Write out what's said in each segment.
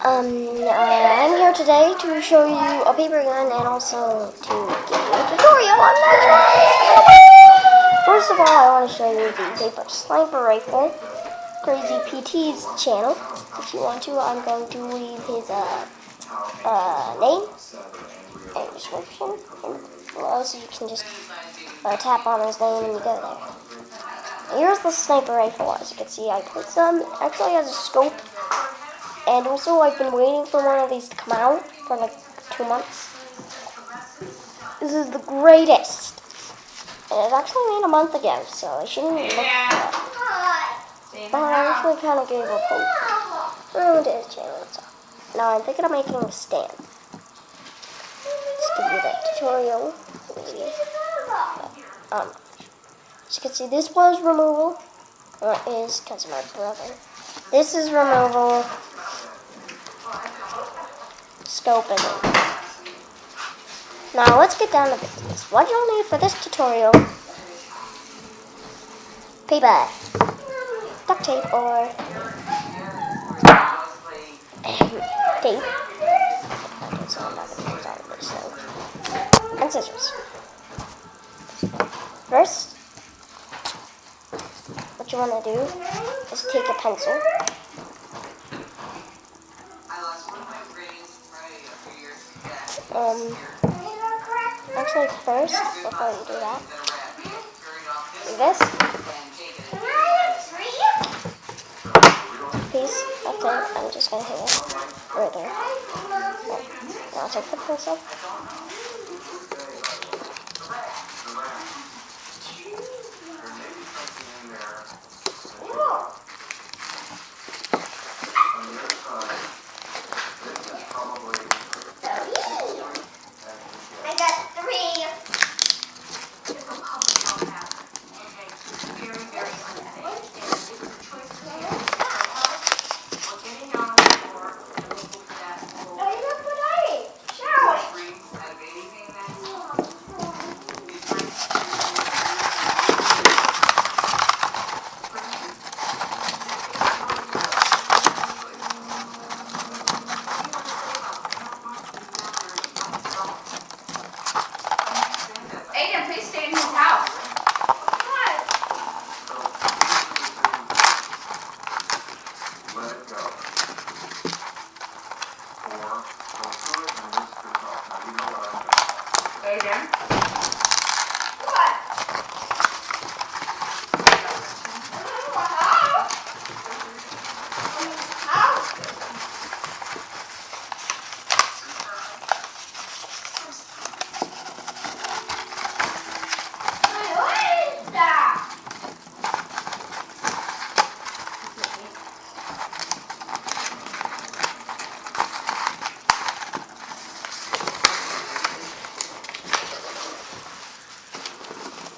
I'm here today to show you a paper gun and also to give you a tutorial on that. First of all, I want to show you the paper sniper rifle, Crazy PT's channel. If you want to, I'm going to leave his name and description below, so you can just tap on his name and you go there. Here's the sniper rifle. As you can see, I put some. It actually has a scope. And also, I've been waiting for one of these to come out for like 2 months. This is the greatest. And it was actually made a month ago, so I shouldn't look at it. But I actually kind of gave up hope. Oh, it is channel itself. Now I'm thinking of making a stand. Let's give you that tutorial. Maybe. As you can see, this was removal. Or it is because of my brother. This is removal. Scope is in. Now let's get down to business. What you'll need for this tutorial: paper, duct tape, or tape. Okay, so I'm not going to use all of this though. And scissors. First, what you want to do is take a pencil. Actually, first, before you do that, do this piece of tape. I'm just going to hit it right there. Now I'll take the pencil.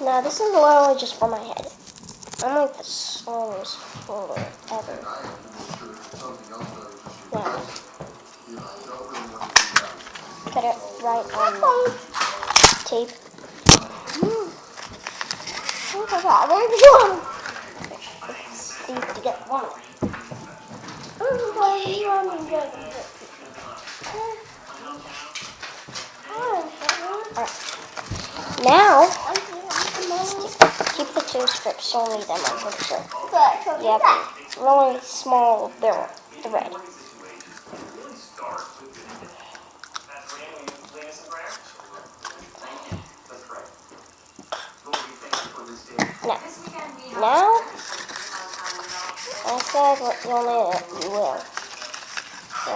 Now this is literally just for my head. I'm like the slowest folder ever. Now, put it right on the tape. Oh my god, there's one! See if you get one. Alright. Now, keep the two strips, only them, I'm pretty sure. Yep, really small thread. Now, I said what you'll need it, you will. So,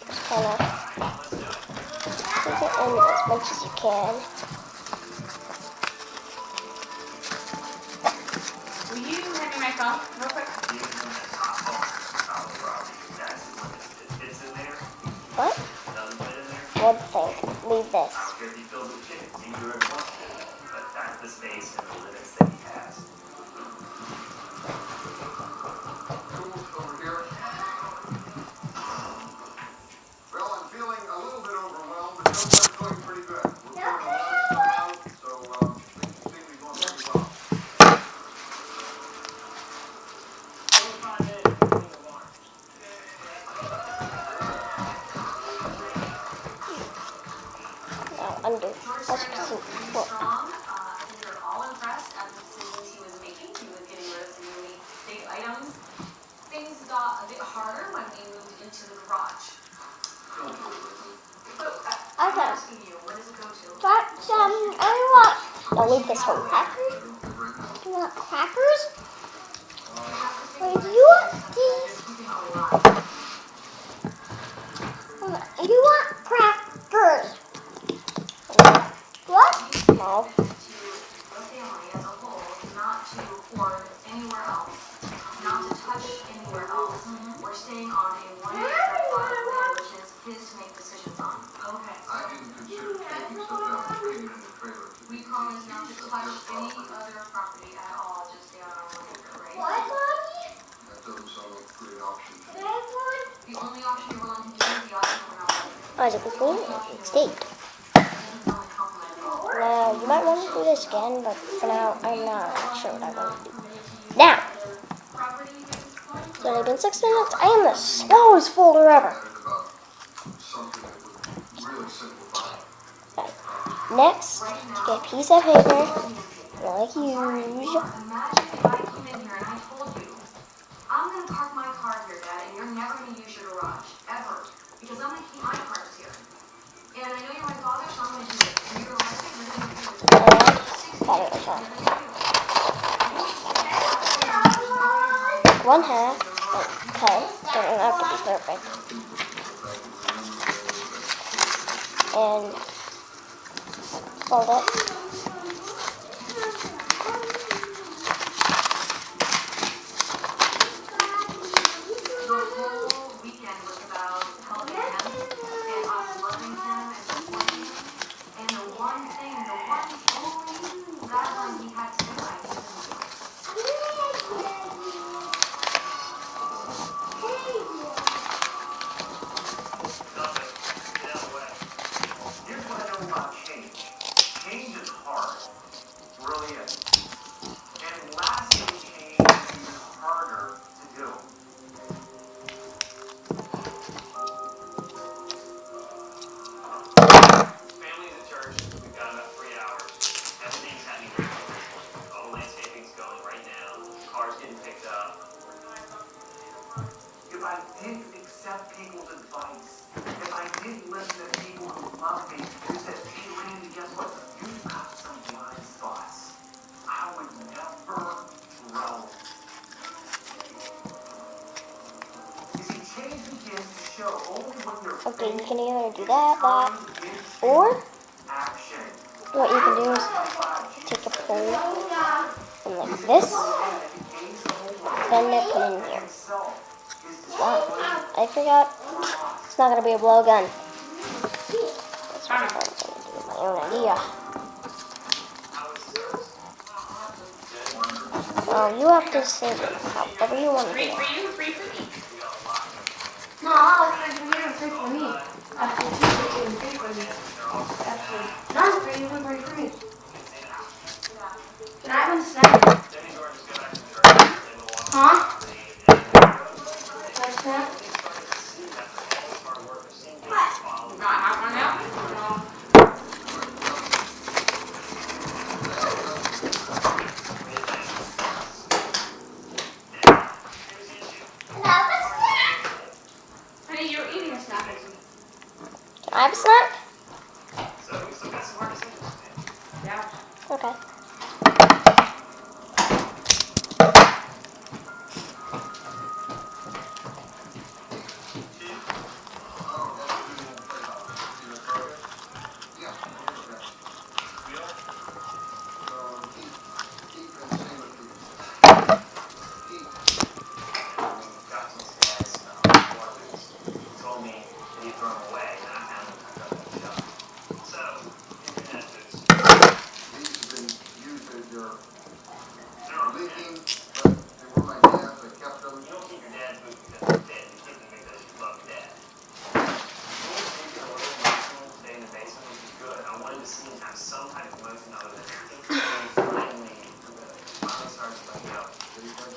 just kind of take it in as much as you can. Will you hand me my phone real quick? What? One thing. Leave this. That's the space and the limits that he has. Over here. Well, I'm feeling a little bit overwhelmed, but so far it's going pretty good. We're putting a lot of stuff out, so things seem to be going pretty well. undo. George Let's started out see. really What? strong. I think we were all impressed at the decisions he was making. He was getting rid of some really big items. Things got a bit harder when we moved into the garage. But I'm Okay. asking you, where does it go to? But I want. I'll leave this home. Crackers? Do you want crackers? Or do you want these? Do you want crackers? What? No. The family as a whole, not to hoard anywhere else, not to touch anywhere else. We're staying on a 1 acre plot of land, which is his to make decisions on. Okay. I didn't consider taking stuff out and putting it in the trailer. We promise not to touch any other property at all, just stay on our 1 acre, right? What, Mommy? That doesn't sound like a great option to me. The only option you're willing to do is the option we're not willing to do. As you can see, it's state. Now, you might want to do this again, but for now, I'm not sure what I want to do. Now, so it's been 6 minutes. I am the slowest folder ever. Excited about something that would really simplify it. Okay. Next, get a piece of paper, like usual. Imagine if I came in here and I told you, I'm going to park my car here, Dad, and you're never going to use your garage, ever. Because I'm going to keep my cars here. And I know you're my father, so I'm going to do it. And you're arrested, you're going to do it. Got it, okay. 1/2. Okay, doesn't have to be perfect. And fold it. The whole weekend was about helping him and us loving him and supporting him. And the one thing, the one only guideline he had to do, I didn't do. Here's what I know about change. Change is hard. Really is. And lasting change is even harder to do. Families at church, we've got about 3 hours. Everything's happening very quickly. All the landscaping's going right now. Cars getting picked up. If I didn't accept people's advice, if I didn't listen to people who love me, who said, hey Randy, guess what? You've got some blind spots. I would never grow. You see, change begins to show only when you're Okay, you can either do that, turned into or action. what you can do is take a pole and like this, bend it, put it in here. Wow, I forgot. It's not gonna be a blow gun. That's what I'm gonna do with my own idea. Well, you have to say however you want to do 3 it. for you, 3 for me. No, it's going to be 3 for me. After 3 for me. After none for you, 3 for me. Can I have a snack? Huh? Can I snack? Not have one now? No. Honey, you're eating a snack. Can I have a snack? So we still got some more decisions to make. Yeah. Okay. Got some snacks, he told me that he'd throw them away, and I found them tucked up in the shelf. So, internet boots. These have been used as your leaking, but they were my dad's, I kept them. You don't keep your dad's boots because they're dead. You keep them because you love your dad. He was thinking a little emotional today in the basement, which is good. I wanted to see him have some type of emotion other than happy. And he finally started to let go.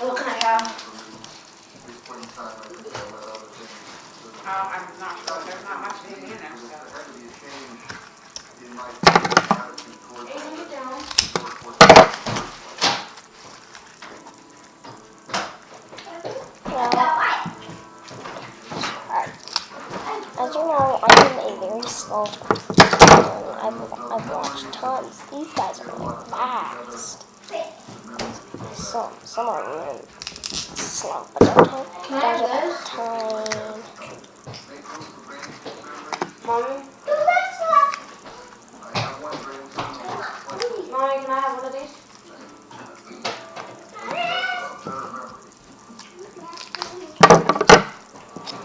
What can I have? At this point in time, I think I let other things. I'm not sure. There's not much to do in there. There had to be a change in my attitude towards Aiden, get down. As you know, I am a very slow person. I've watched tons. These guys are really fast. Some are really slow, but sometimes there's a time. Mommy? Mommy, can I have one of these?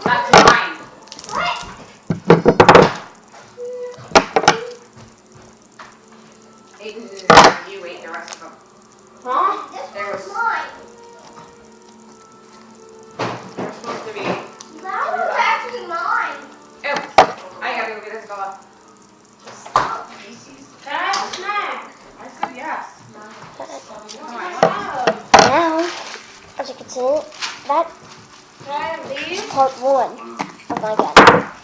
That's mine. Aiden, you ate the rest of them. Huh? There was supposed to be. That was actually mine. Oh, I gotta go get this fella. Can I have a snack? I said yes. Now, as you can see, that Can I have these? is part 1 of my gun.